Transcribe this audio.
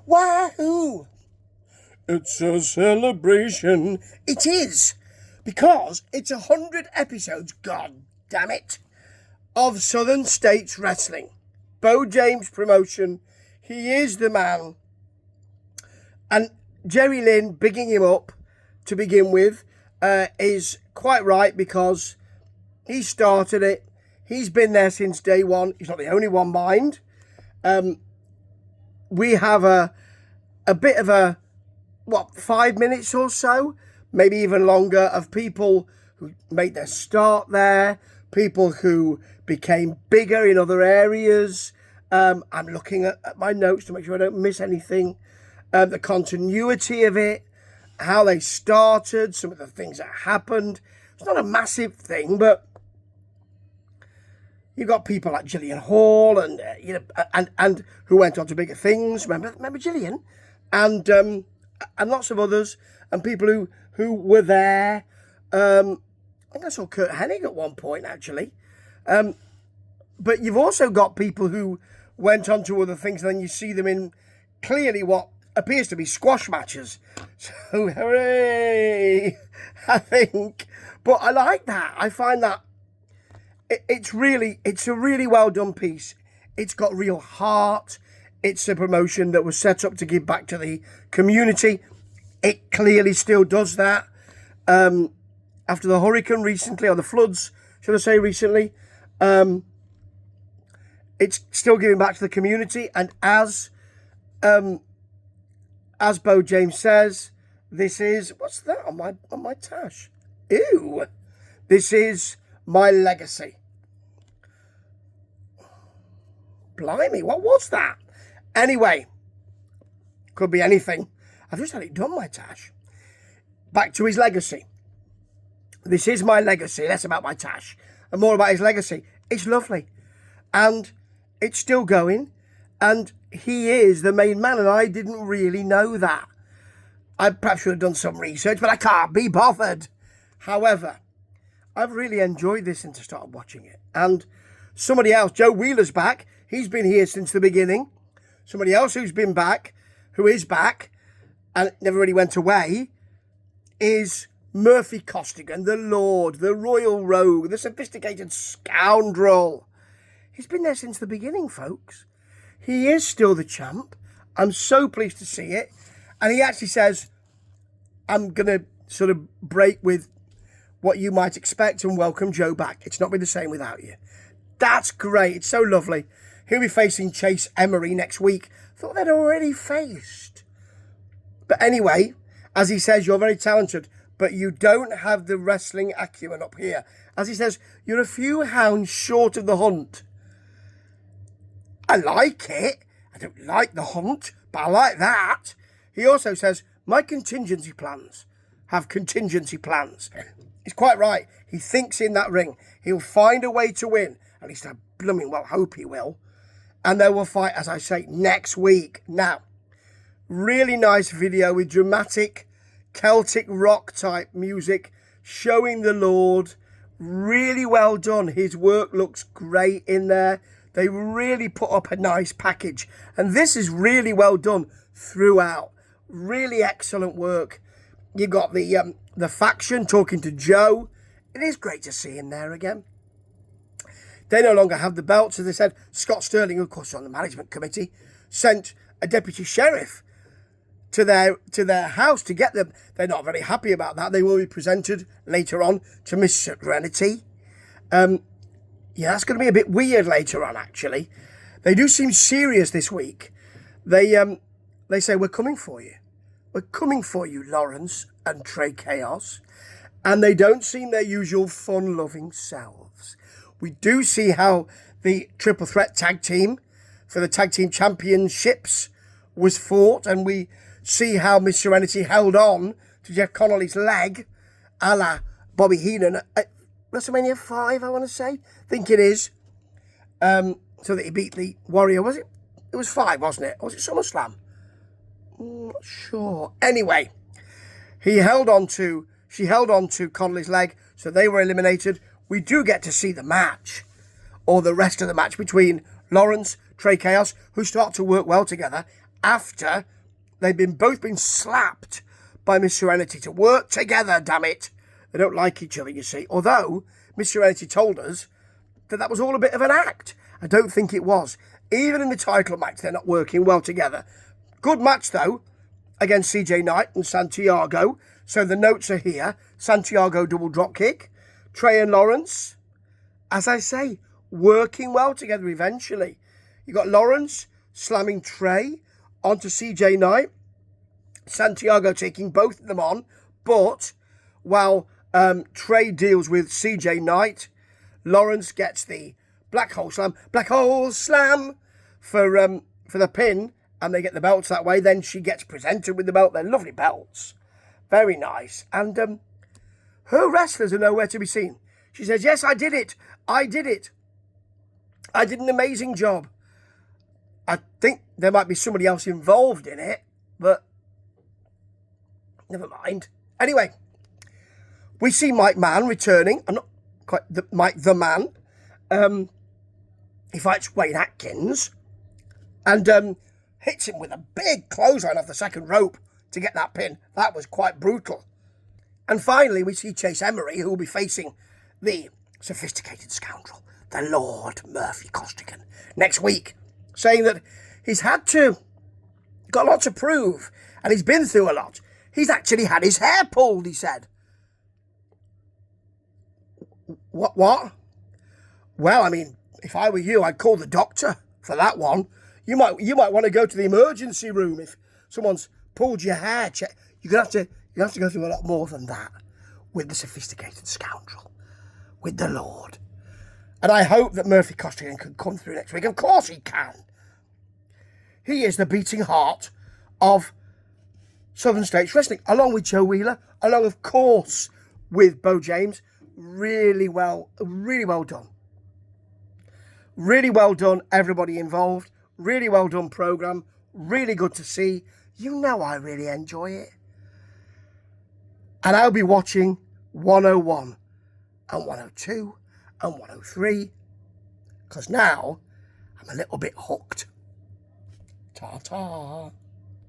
Wahoo! It's a celebration. It is, because it's 100 episodes, god damn it, of Southern States Wrestling. Beau James promotion. He is the man. And Jerry Lynn bigging him up to begin with is quite right, because he started it. He's been there since day one. He's not the only one, mind. We have a bit of a, 5 minutes or so, maybe even longer, of people who made their start there, people who became bigger in other areas. I'm looking at my notes to make sure I don't miss anything. The continuity of it, how they started, some of the things that happened. It's not a massive thing, but you've got people like Gillian Hall and and who went on to bigger things. Remember Gillian, and lots of others, and people who were there. I think I saw Kurt Hennig at one point, actually. But you've also got people who went on to other things, and then you see them in clearly what appears to be squash matches. So hooray! I think, but I like that. I find that it's a really well done piece. It's got real heart. It's a promotion that was set up to give back to the community. It clearly still does that. After the hurricane recently, or the floods, should I say recently, it's still giving back to the community. And as Beau James says, this is, what's that on my tash? Ew. This is my legacy. Blimey, what was that? Anyway, could be anything. I've just had it done, my tash. Back to his legacy. This is my legacy. Less about my tash and more about his legacy. It's lovely. And it's still going. And he is the main man. And I didn't really know that. I perhaps should have done some research, but I can't be bothered. However, I've really enjoyed this since I started watching it. And somebody else, Joe Wheeler's back. He's been here since the beginning. Somebody else who's been back, who is back, and never really went away, is Murphy Costigan, the Lord, the Royal Rogue, the sophisticated scoundrel. He's been there since the beginning, folks. He is still the champ. I'm so pleased to see it. And he actually says, I'm going to sort of break with what you might expect and welcome Joe back. It's not been the same without you. That's great. It's so lovely. He'll be facing Chase Emery next week. Thought they'd already faced. But anyway, as he says, you're very talented, but you don't have the wrestling acumen up here. As he says, you're a few hounds short of the hunt. I like it. I don't like the hunt, but I like that. He also says, my contingency plans have contingency plans. He's quite right. He thinks in that ring. He'll find a way to win. At least I blooming well hope he will. And they will fight, as I say, next week. Now, really nice video with dramatic Celtic rock type music showing the Lord. Really well done. His work looks great in there. They really put up a nice package. And this is really well done throughout. Really excellent work. You got the faction talking to Joe. It is great to see him there again. They no longer have the belts, as they said. Scott Sterling, of course, on the management committee, sent a deputy sheriff to their house to get them. They're not very happy about that. They will be presented later on to Miss Serenity. Yeah, that's going to be a bit weird later on, actually. They do seem serious this week. They say, we're coming for you. We're coming for you, Lawrence and Trey Chaos. And they don't seem their usual fun-loving selves. We do see how the triple threat tag team for the tag team championships was fought. And we see how Miss Serenity held on to Jeff Connolly's leg, a la Bobby Heenan at WrestleMania 5, I want to say. I think it is. So that he beat the Warrior, was it? It was 5, wasn't it? Or was it SummerSlam? I'm not sure. Anyway, she held on to Connolly's leg, so they were eliminated. We do get to see the match, or the rest of the match, between Lawrence, Trey Chaos, who start to work well together after they've both been slapped by Miss Serenity to work together, damn it. They don't like each other, you see. Although Miss Serenity told us that was all a bit of an act. I don't think it was. Even in the title match, they're not working well together. Good match, though, against CJ Knight and Santiago. So the notes are here. Santiago double drop kick. Trey and Lawrence, as I say, working well together eventually. You got Lawrence slamming Trey onto CJ Knight. Santiago taking both of them on. But while Trey deals with CJ Knight, Lawrence gets the black hole slam for the pin, and they get the belts that way. Then she gets presented with the belt. They're lovely belts. Very nice. And her wrestlers are nowhere to be seen. She says, yes, I did it. I did it. I did an amazing job. I think there might be somebody else involved in it, but never mind. Anyway, we see Mike Mann returning. I'm not quite Mike the Man. He fights Wayne Atkins and hits him with a big clothesline off the second rope to get that pin. That was quite brutal. And finally, we see Chase Emery, who will be facing the sophisticated scoundrel, the Lord Murphy Costigan, next week, saying that he's got a lot to prove, and he's been through a lot. He's actually had his hair pulled, he said. What? Well, I mean, if I were you, I'd call the doctor for that one. You might want to go to the emergency room if someone's pulled your hair. You have to go through a lot more than that with the sophisticated scoundrel, with the Lord. And I hope that Murphy Costigan can come through next week. Of course he can. He is the beating heart of Southern States Wrestling, along with Joe Wheeler, along, of course, with Beau James. Really well done. Really well done, everybody involved. Really well done program. Really good to see. You know I really enjoy it. And I'll be watching 101 and 102 and 103 because now I'm a little bit hooked. Ta-ta.